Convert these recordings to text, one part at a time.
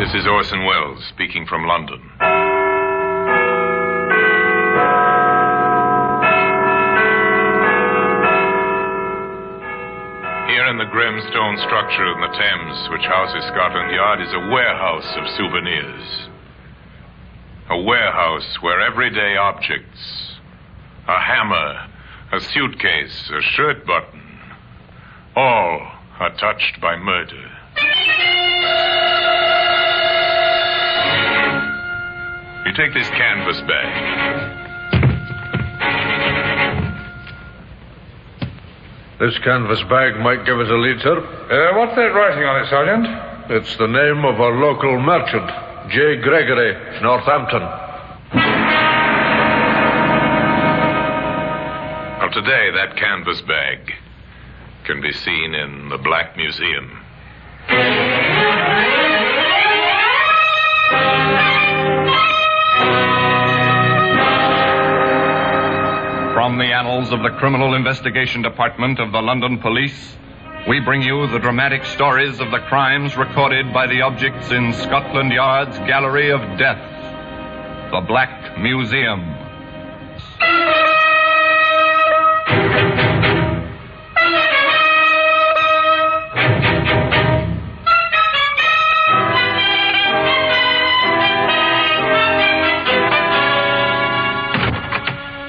This is Orson Welles speaking from London. Here in the grim stone structure in the Thames, which houses Scotland Yard, is a warehouse of souvenirs. A warehouse where everyday objects, a hammer, a suitcase, a shirt button, all are touched by murder. You take this canvas bag. This canvas bag might give us a lead, sir. What's that writing on it, Sergeant? It's the name of our local merchant, J. Gregory, Northampton. Well, today, that canvas bag can be seen in the Black Museum. From the annals of the Criminal Investigation Department of the London Police, we bring you the dramatic stories of the crimes recorded by the objects in Scotland Yard's Gallery of Death, the Black Museum.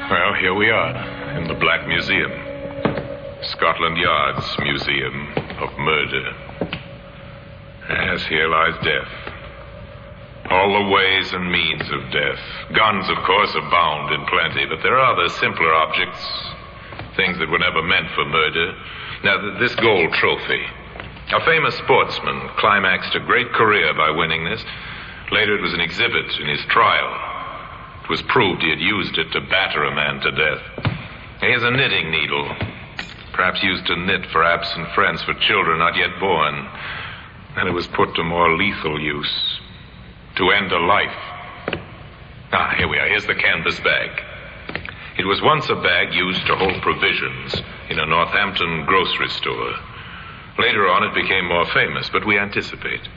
Well, here we are in the Black Museum. Scotland Yard's Museum of Murder. As here lies death. All the ways and means of death. Guns, of course, abound in plenty, but there are other simpler objects, things that were never meant for murder. Now, this gold trophy. A famous sportsman climaxed a great career by winning this. Later, it was an exhibit in his trial. It was proved he had used it to batter a man to death. Here's a knitting needle, perhaps used to knit for absent friends, for children not yet born. And it was put to more lethal use, to end a life. Here we are. Here's the canvas bag. It was once a bag used to hold provisions in a Northampton grocery store. Later on, it became more famous, but we anticipate.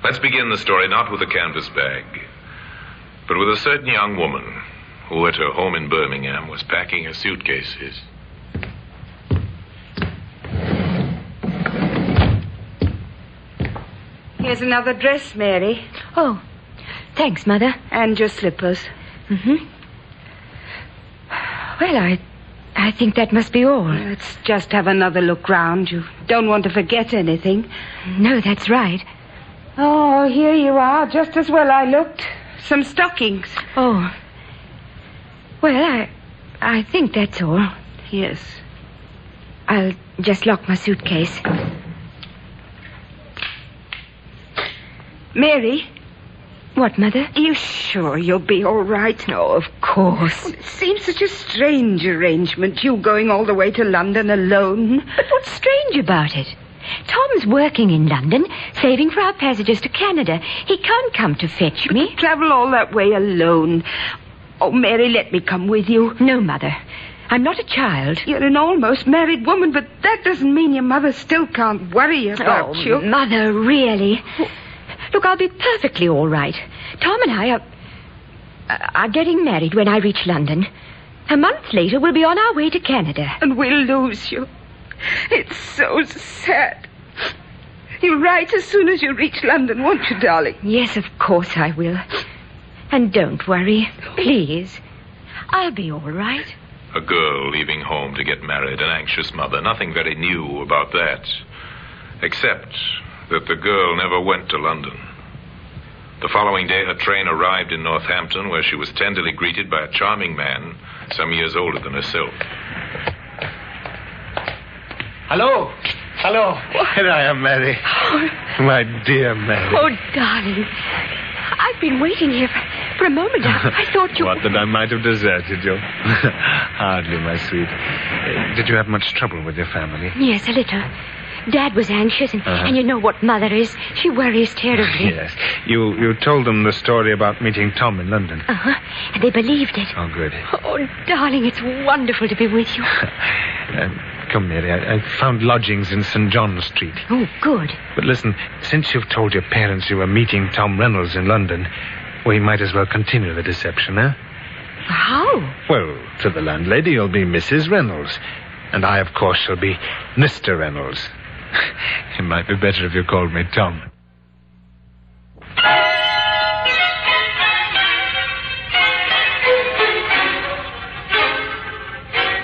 Let's begin the story not with the canvas bag, but with a certain young woman who at her home in Birmingham was packing her suitcases. Here's another dress, Mary. Oh, thanks, Mother. And your slippers. Mm-hmm. Well, I think that must be all. Let's just have another look round. You don't want to forget anything. No, that's right. Oh, here you are, just as well I looked. Some stockings. Oh. Well, I think that's all. Yes. I'll just lock my suitcase. Mary? What, Mother? Are you sure you'll be all right? No, of course. It seems such a strange arrangement, you going all the way to London alone. But what's strange about it? Tom's working in London, saving for our passages to Canada. He can't come to fetch me. But travel all that way alone. Oh, Mary, let me come with you. No, Mother. I'm not a child. You're an almost married woman, but that doesn't mean your mother still can't worry about you. Mother, really. Look, I'll be perfectly all right. Tom and I are getting married when I reach London. A month later, we'll be on our way to Canada. And we'll lose you. It's so sad. You'll write as soon as you reach London, won't you, darling? Yes, of course I will. And don't worry, please. I'll be all right. A girl leaving home to get married, an anxious mother. Nothing very new about that. Except that the girl never went to London. The following day, her train arrived in Northampton, where she was tenderly greeted by a charming man some years older than herself. Hello. Here I am, Mary. My dear Mary. Oh, darling. I've been waiting here for a moment. I thought you... What, that I might have deserted you? Hardly, my sweet. Did you have much trouble with your family? Yes, a little. Dad was anxious, and you know what Mother is. She worries terribly. Yes. You told them the story about meeting Tom in London. And they believed it. Oh, good. Oh, darling, it's wonderful to be with you. Come, Mary, I found lodgings in St. John Street. Oh, good. But listen, since you've told your parents you were meeting Tom Reynolds in London, we might as well continue the deception, eh? How? Well, to the landlady, you'll be Mrs. Reynolds. And I, of course, shall be Mr. Reynolds. It might be better if you called me Tom.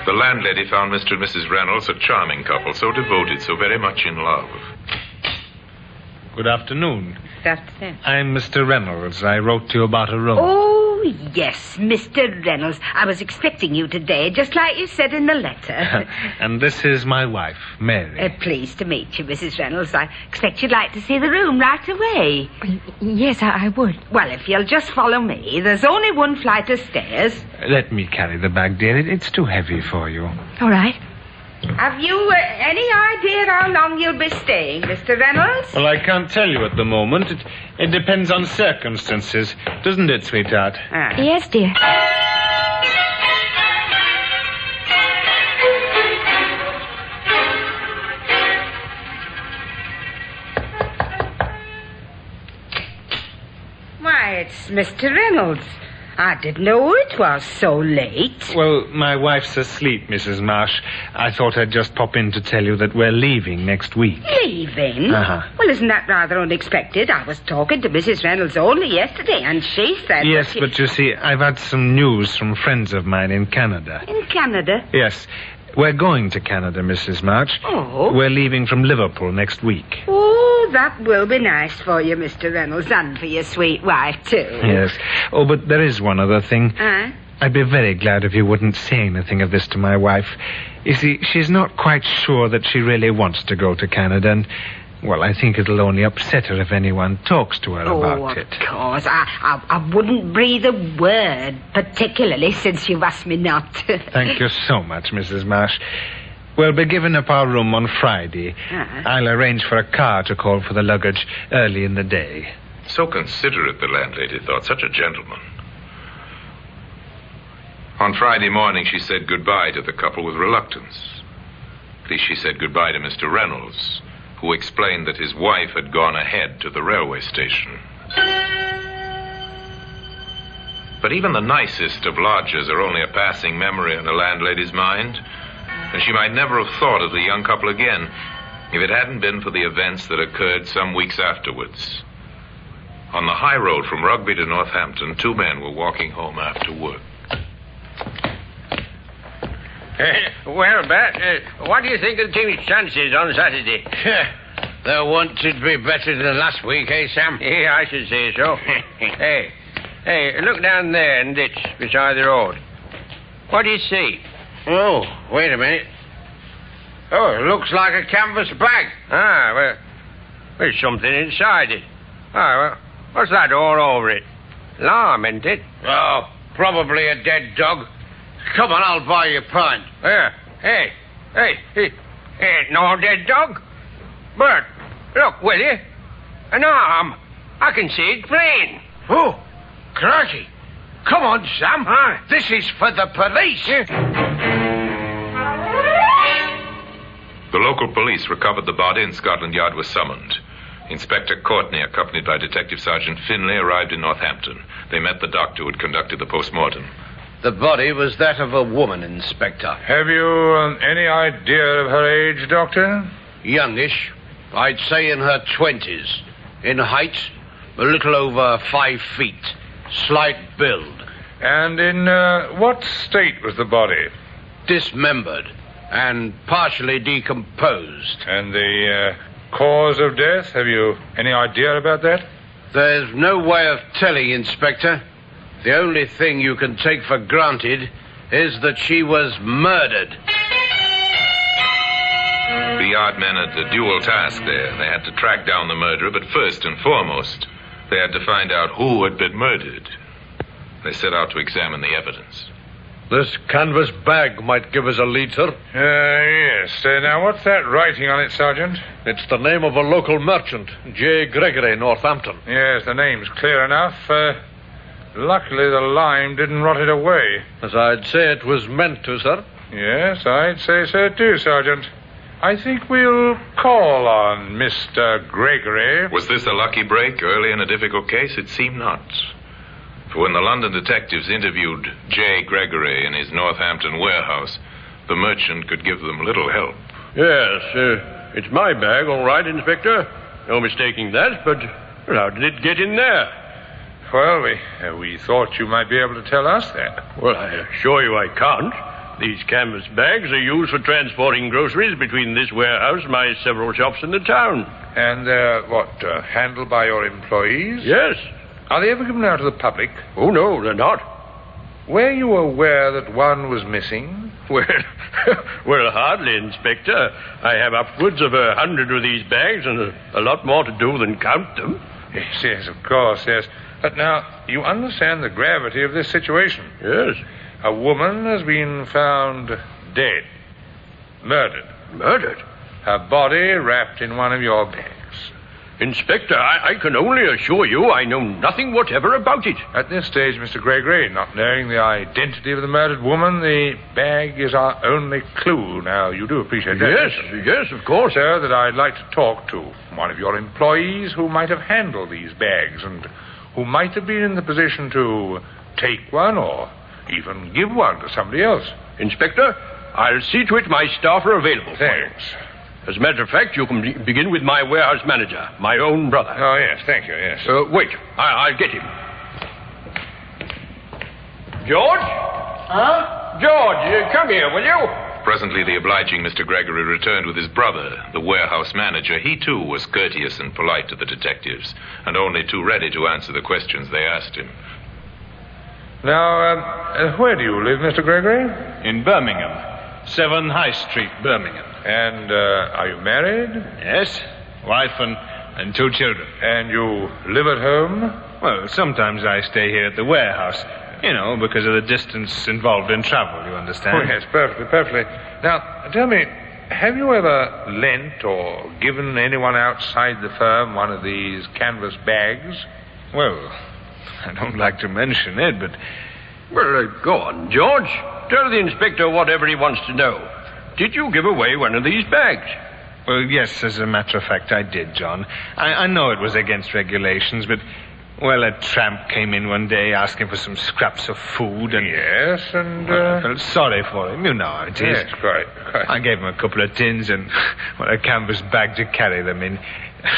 The landlady found Mr. and Mrs. Reynolds a charming couple, so devoted, so very much in love. Good afternoon. That's it. I'm Mr. Reynolds. I wrote to you about a room. Oh, yes, Mr. Reynolds. I was expecting you today, just like you said in the letter. And this is my wife, Mary. Pleased to meet you, Mrs. Reynolds. I expect you'd like to see the room right away. Yes, I would. Well, if you'll just follow me, there's only one flight of stairs. Let me carry the bag, dear. It's too heavy for you. All right. Have you any idea how long you'll be staying, Mr. Reynolds? Well, I can't tell you at the moment. It depends on circumstances, doesn't it, sweetheart? Yes, dear. Why, it's Mr. Reynolds. I didn't know it was so late. Well, my wife's asleep, Mrs. Marsh. I thought I'd just pop in to tell you that we're leaving next week. Leaving? Uh-huh. Well, isn't that rather unexpected? I was talking to Mrs. Reynolds only yesterday, and she said... Yes, but you see, I've had some news from friends of mine in Canada. In Canada? Yes. We're going to Canada, Mrs. March. Oh. We're leaving from Liverpool next week. Oh, that will be nice for you, Mr. Reynolds, and for your sweet wife, too. Yes. Oh, but there is one other thing. Huh? I'd be very glad if you wouldn't say anything of this to my wife. You see, she's not quite sure that she really wants to go to Canada, and, well, I think it'll only upset her if anyone talks to her about it. Of course. I wouldn't breathe a word, particularly since you've asked me not to. Thank you so much, Mrs. Marsh. We'll be giving up our room on Friday. Uh-huh. I'll arrange for a car to call for the luggage early in the day. So considerate, the landlady thought. Such a gentleman. On Friday morning, she said goodbye to the couple with reluctance. At least she said goodbye to Mr. Reynolds, who explained that his wife had gone ahead to the railway station. But even the nicest of lodgers are only a passing memory in a landlady's mind, and she might never have thought of the young couple again if it hadn't been for the events that occurred some weeks afterwards. On the high road from Rugby to Northampton, two men were walking home after work. Well, Bat, what do you think of the team's chances on Saturday? They wanted to be better than last week, eh, Sam? Yeah, I should say so. Hey, look down there in the ditch beside the road. What do you see? Oh, wait a minute. Oh, it looks like a canvas bag. Well, there's something inside it. Well, what's that all over it? Lime, isn't it? Oh, probably a dead dog. Come on, I'll buy you a pint. Hey, ain't no dead dog. Bert, look, will you? An arm. I can see it plain. Oh, crikey. Come on, Sam. This is for the police. The local police recovered the body and Scotland Yard was summoned. Inspector Courtney, accompanied by Detective Sergeant Finlay, arrived in Northampton. They met the doctor who had conducted the post-mortem. The body was that of a woman, Inspector. Have you any idea of her age, Doctor? Youngish. I'd say in her 20s. In height, a little over 5 feet. Slight build. And in what state was the body? Dismembered and partially decomposed. And the cause of death? Have you any idea about that? There's no way of telling, Inspector. The only thing you can take for granted is that she was murdered. The yard men had a dual task there. They had to track down the murderer, but first and foremost, they had to find out who had been murdered. They set out to examine the evidence. This canvas bag might give us a lead, sir. Yes. Now, what's that writing on it, Sergeant? It's the name of a local merchant, J. Gregory, Northampton. Yes, the name's clear enough. Luckily, the lime didn't rot it away. As I'd say it was meant to, sir. Yes, I'd say so too, Sergeant. I think we'll call on Mr. Gregory. Was this a lucky break early in a difficult case? It seemed not. For when the London detectives interviewed J. Gregory in his Northampton warehouse, the merchant could give them little help. Yes, it's my bag, all right, Inspector. No mistaking that, but how did it get in there? Well, we thought you might be able to tell us that. Well, I assure you I can't. These canvas bags are used for transporting groceries between this warehouse and my several shops in the town. And they're, handled by your employees? Yes. Are they ever given out to the public? Oh, no, they're not. Were you aware that one was missing? Well, hardly, Inspector. I have upwards of 100 of these bags and a lot more to do than count them. Yes, of course, yes. But now, you understand the gravity of this situation. Yes. A woman has been found dead. Murdered. Murdered? Her body wrapped in one of your bags. Inspector, I can only assure you I know nothing whatever about it. At this stage, Mr. Gregory, not knowing the identity of the murdered woman, the bag is our only clue. Now, you do appreciate that? Yes, of course. Sir, that I'd like to talk to one of your employees who might have handled these bags and who might have been in the position to take one or even give one to somebody else. Inspector, I'll see to it my staff are available. Thanks. As a matter of fact, you can begin with my warehouse manager, my own brother. Oh, yes, thank you, yes. Wait, I'll get him. George? Huh? George, come here, will you? Presently, the obliging Mr. Gregory returned with his brother, the warehouse manager. He, too, was courteous and polite to the detectives, and only too ready to answer the questions they asked him. Now, where do you live, Mr. Gregory? In Birmingham. 7 High Street, Birmingham. And, are you married? Yes. Wife and 2 children. And you live at home? Well, sometimes I stay here at the warehouse. You know, because of the distance involved in travel, you understand? Oh, yes, perfectly. Now, tell me, have you ever lent or given anyone outside the firm one of these canvas bags? Well, I don't like to mention it, but... Well, go on, George. Tell the inspector whatever he wants to know. Did you give away one of these bags? Well, yes, as a matter of fact, I did, John. I know it was against regulations, but... Well, a tramp came in one day asking for some scraps of food, and... Yes, and... Well, I felt sorry for him. You know how it is. Yes, quite. I gave him a couple of tins and, a canvas bag to carry them in.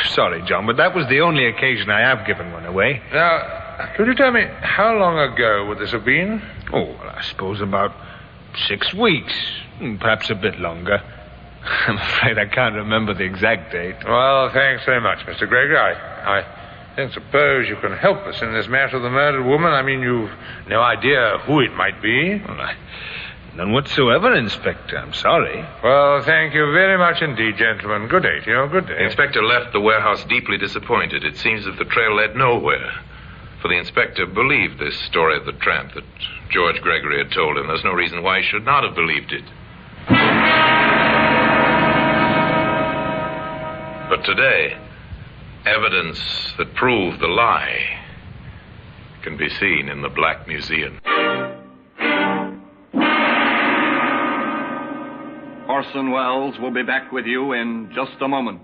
Sorry, John, but that was the only occasion I have given one away. Now, could you tell me, how long ago would this have been? Oh, well, I suppose about 6 weeks, perhaps a bit longer. I'm afraid I can't remember the exact date. Well, thanks very much, Mr. Gregory. I don't suppose you can help us in this matter of the murdered woman. I mean, you've no idea who it might be. Well, none whatsoever, Inspector. I'm sorry. Well, thank you very much indeed, gentlemen. Good day to you. Good day. The inspector left the warehouse deeply disappointed. It seems that the trail led nowhere. For the inspector believed this story of the tramp that George Gregory had told him. There's no reason why he should not have believed it. But today, evidence that proved the lie can be seen in the Black Museum. Orson Welles will be back with you in just a moment.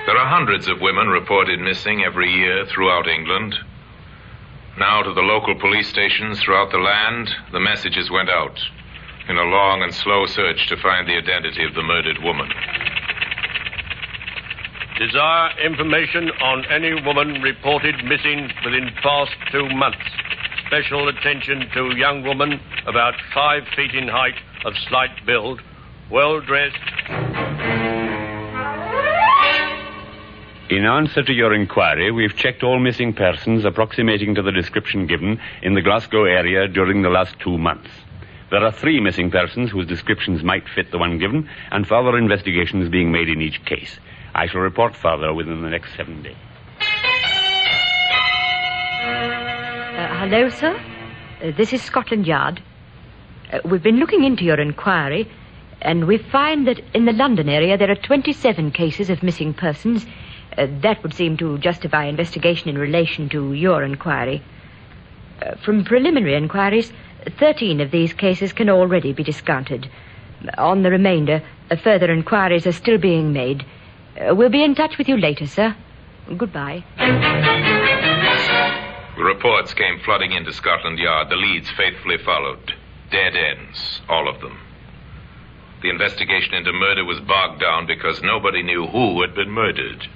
There are hundreds of women reported missing every year throughout England. Now to the local police stations throughout the land, the messages went out in a long and slow search to find the identity of the murdered woman. Desire information on any woman reported missing within past 2 months. Special attention to young woman about 5 feet in height, of slight build, well dressed. In answer to your inquiry, we've checked all missing persons approximating to the description given in the Glasgow area during the last 2 months. There are 3 missing persons whose descriptions might fit the one given, and further investigations being made in each case. I shall report further within the next 7 days. Hello, sir. This is Scotland Yard. We've been looking into your inquiry, and we find that in the London area there are 27 cases of missing persons, That would seem to justify investigation in relation to your inquiry. From preliminary inquiries, 13 of these cases can already be discounted. On the remainder, further inquiries are still being made. We'll be in touch with you later, sir. Goodbye. The reports came flooding into Scotland Yard. The leads faithfully followed. Dead ends, all of them. The investigation into murder was bogged down because nobody knew who had been murdered.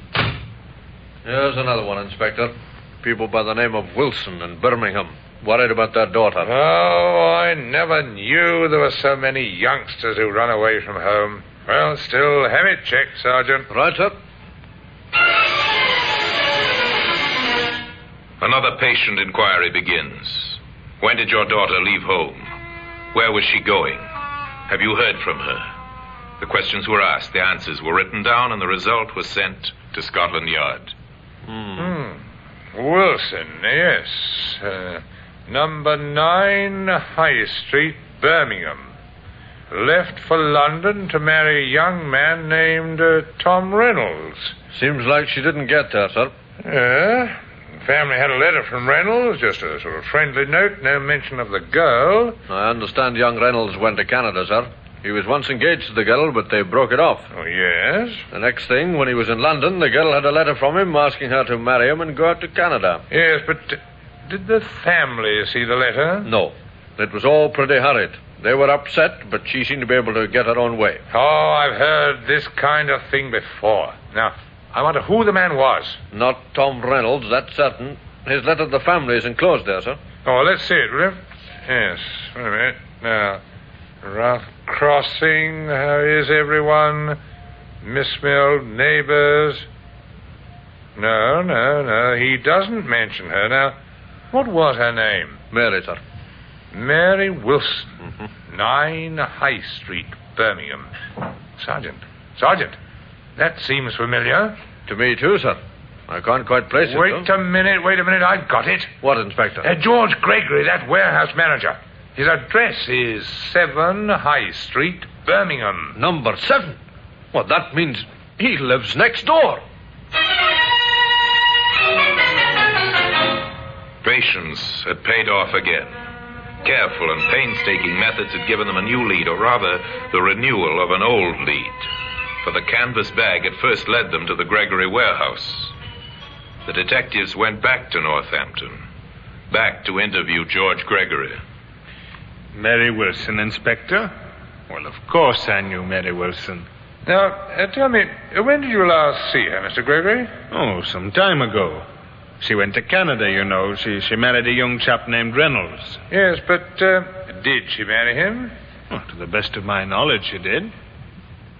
Here's another one, Inspector. People by the name of Wilson in Birmingham. Worried about their daughter. Oh, I never knew there were so many youngsters who run away from home. Well, still, have it checked, Sergeant. Right, sir. Another patient inquiry begins. When did your daughter leave home? Where was she going? Have you heard from her? The questions were asked, the answers were written down, and the result was sent to Scotland Yard. Wilson, yes. Number 9 High Street, Birmingham. Left for London to marry a young man named Tom Reynolds. Seems like she didn't get there, sir. Yeah. Family had a letter from Reynolds, just a sort of friendly note, no mention of the girl. I understand young Reynolds went to Canada, sir. He was once engaged to the girl, but they broke it off. Oh, yes? The next thing, when he was in London, the girl had a letter from him asking her to marry him and go out to Canada. Yes, but did the family see the letter? No. It was all pretty hurried. They were upset, but she seemed to be able to get her own way. Oh, I've heard this kind of thing before. Now, I wonder who the man was. Not Tom Reynolds, that's certain. His letter to the family is enclosed there, sir. Oh, let's see it, will you? Yes, wait a minute. Now, rough crossing, how is everyone? Miss Mill, neighbors. No, he doesn't mention her. Now, what was her name? Mary, sir. Mary Wilson, 9 High Street, Birmingham. Sergeant, that seems familiar. To me, too, sir. I can't quite place it, Wait a minute, I've got it. What, Inspector? George Gregory, that warehouse manager. His address is 7 High Street, Birmingham. Number 7? Well, that means he lives next door. Patience had paid off again. Careful and painstaking methods had given them a new lead, or rather, the renewal of an old lead. For the canvas bag had first led them to the Gregory warehouse. The detectives went back to Northampton, back to interview George Gregory. Mary Wilson, Inspector? Well, of course I knew Mary Wilson. Now, tell me, when did you last see her, Mr. Gregory? Oh, some time ago. She went to Canada, you know. She married a young chap named Reynolds. Yes, but did she marry him? Oh, to the best of my knowledge, she did.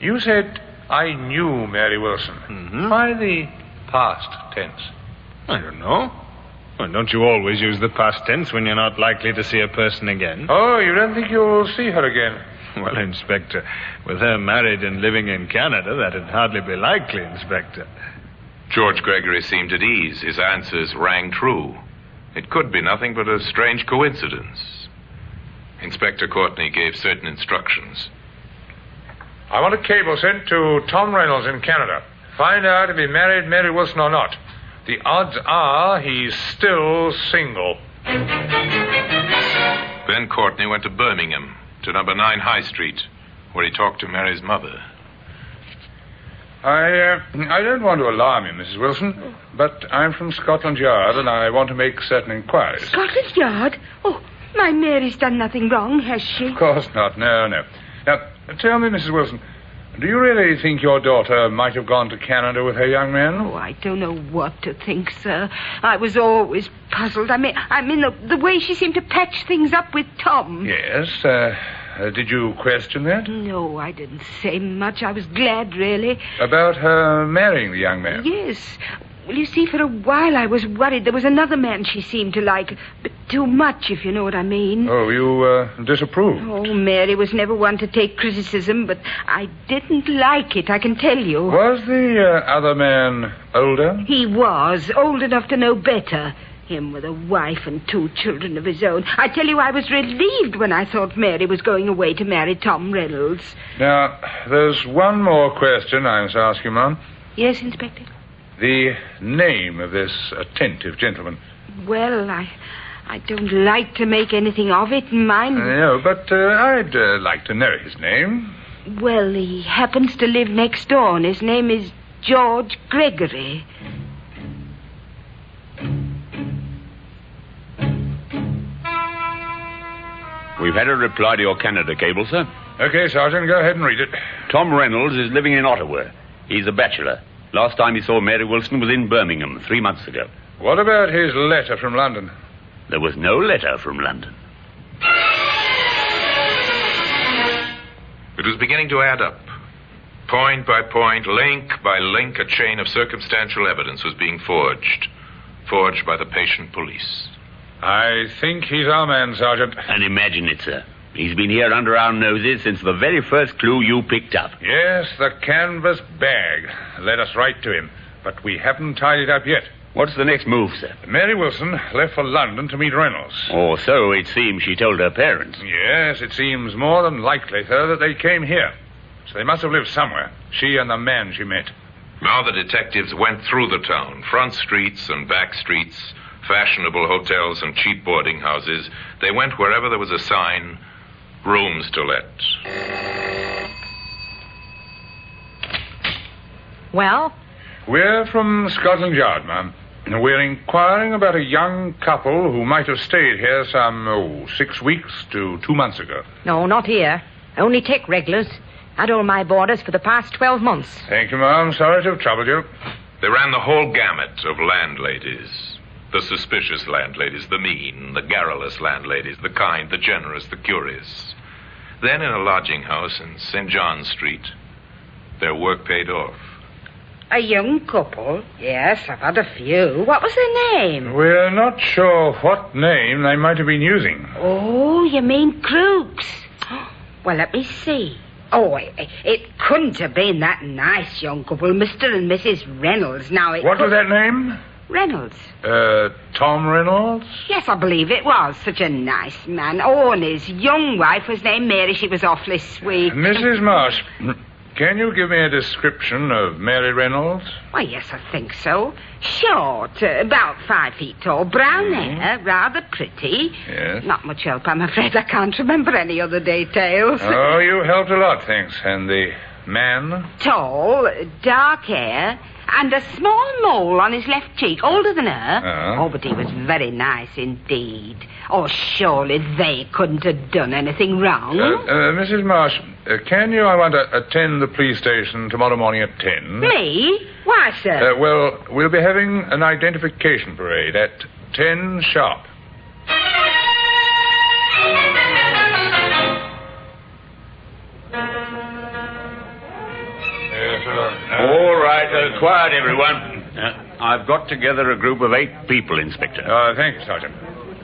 You said, I knew Mary Wilson. Mm-hmm. Why the past tense? I don't know. Well, don't you always use the past tense when you're not likely to see a person again? Oh, you don't think you'll see her again? Well, Inspector, with her married and living in Canada, that'd hardly be likely, Inspector. George Gregory seemed at ease. His answers rang true. It could be nothing but a strange coincidence. Inspector Courtney gave certain instructions. I want a cable sent to Tom Reynolds in Canada. Find out if he married Mary Wilson or not. The odds are he's still single. Then Courtney went to Birmingham, to number 9 High Street, where he talked to Mary's mother. I don't want to alarm you, Mrs. Wilson, but I'm from Scotland Yard, and I want to make certain inquiries. Scotland Yard? Oh, my Mary's done nothing wrong, has she? Of course not. No. Now, tell me, Mrs. Wilson, do you really think your daughter might have gone to Canada with her young man? Oh, I don't know what to think, sir. I was always puzzled. I mean, the way she seemed to patch things up with Tom. Yes, did you question that? No, I didn't say much. I was glad, really. About her marrying the young man? Yes. Well, you see, for a while I was worried there was another man she seemed to like, but too much, if you know what I mean. Oh, you disapproved? Oh, Mary was never one to take criticism, but I didn't like it, I can tell you. Was the other man older? He was, old enough to know better. Him with a wife and 2 children of his own. I tell you, I was relieved when I thought Mary was going away to marry Tom Reynolds. Now, there's one more question I must ask you, Mum. Yes, Inspector? The name of this attentive gentleman. Well, I don't like to make anything of it, mind. No, but I'd like to know his name. Well, he happens to live next door, and his name is George Gregory. We've had a reply to your Canada cable, sir. Okay, Sergeant, go ahead and read it. Tom Reynolds is living in Ottawa. He's a bachelor. Last time he saw Mary Wilson was in Birmingham 3 months ago. What about his letter from London? There was no letter from London. It was beginning to add up. Point by point, link by link, a chain of circumstantial evidence was being forged. Forged by the patient police. I think he's our man, Sergeant. And imagine it, sir. He's been here under our noses since the very first clue you picked up. Yes, the canvas bag led us right to him. But we haven't tied it up yet. What's the next move, sir? Mary Wilson left for London to meet Reynolds. Or so it seems she told her parents. Yes, it seems more than likely, sir, that they came here. So they must have lived somewhere, she and the man she met. Now the detectives went through the town, front streets and back streets, fashionable hotels and cheap boarding houses. They went wherever there was a sign, rooms to let. Well? We're from Scotland Yard, ma'am. We're inquiring about a young couple who might have stayed here some, 6 weeks to 2 months ago. No, not here. Only take regulars. Had all my boarders for the past 12 months. Thank you, ma'am. Sorry to have troubled you. They ran the whole gamut of landladies. The suspicious landladies, the mean, the garrulous landladies, the kind, the generous, the curious. Then in a lodging house in St. John's Street, their work paid off. A young couple? Yes, I've had a few. What was their name? We're not sure what name they might have been using. Oh, you mean Crooks? Well, let me see. Oh, it couldn't have been that nice young couple, Mr. and Mrs. Reynolds. Now, What was that name? Reynolds. Tom Reynolds? Yes, I believe it was. Such a nice man. Oh, and his young wife was named Mary. She was awfully sweet. Mrs. Marsh, can you give me a description of Mary Reynolds? Why, yes, I think so. Short, about 5 feet tall, brown hair, rather pretty. Yes. Not much help, I'm afraid. I can't remember any other details. Oh, you helped a lot, thanks. And the man? Tall, dark hair, and a small mole on his left cheek, older than her. Oh, but he was very nice indeed. Oh, surely they couldn't have done anything wrong. Mrs. Marsh, can you, I want to attend the police station tomorrow morning at 10? Me? Why, sir? Well, we'll be having an identification parade at 10 sharp. All right, quiet, everyone. I've got together a group of 8 people, Inspector. Thank you, Sergeant.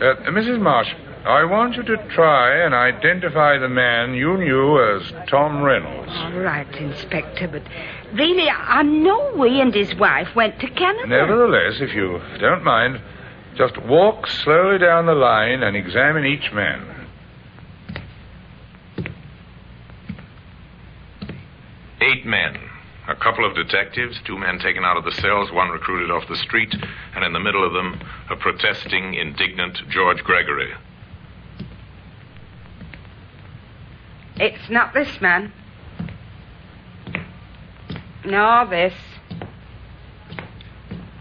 Mrs. Marsh, I want you to try and identify the man you knew as Tom Reynolds. All right, Inspector, but really, I know he and his wife went to Canada. Nevertheless, if you don't mind, just walk slowly down the line and examine each man. Eight men. A couple of detectives, 2 men taken out of the cells, 1 recruited off the street, and in the middle of them, a protesting, indignant George Gregory. It's not this man. Nor this.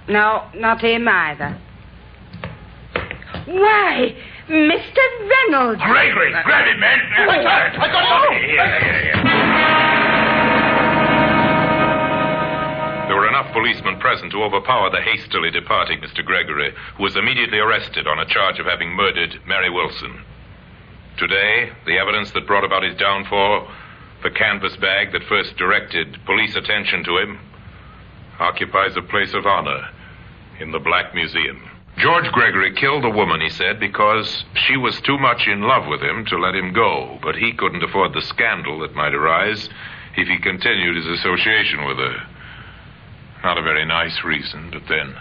No, not him either. Why, Mr. Reynolds! Gregory, grab him, man! I got him! Here. There were enough policemen present to overpower the hastily departing Mr. Gregory, who was immediately arrested on a charge of having murdered Mary Wilson. Today, the evidence that brought about his downfall, the canvas bag that first directed police attention to him, occupies a place of honor in the Black Museum. George Gregory killed a woman, he said, because she was too much in love with him to let him go, but he couldn't afford the scandal that might arise if he continued his association with her. Not a very nice reason, but then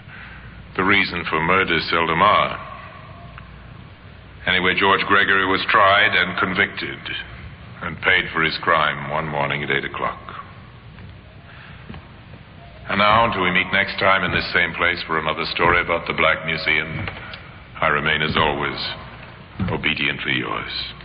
the reason for murder seldom are. Anyway, George Gregory was tried and convicted and paid for his crime one morning at 8 o'clock. And now, until we meet next time in this same place for another story about the Black Museum, I remain, as always, obediently yours.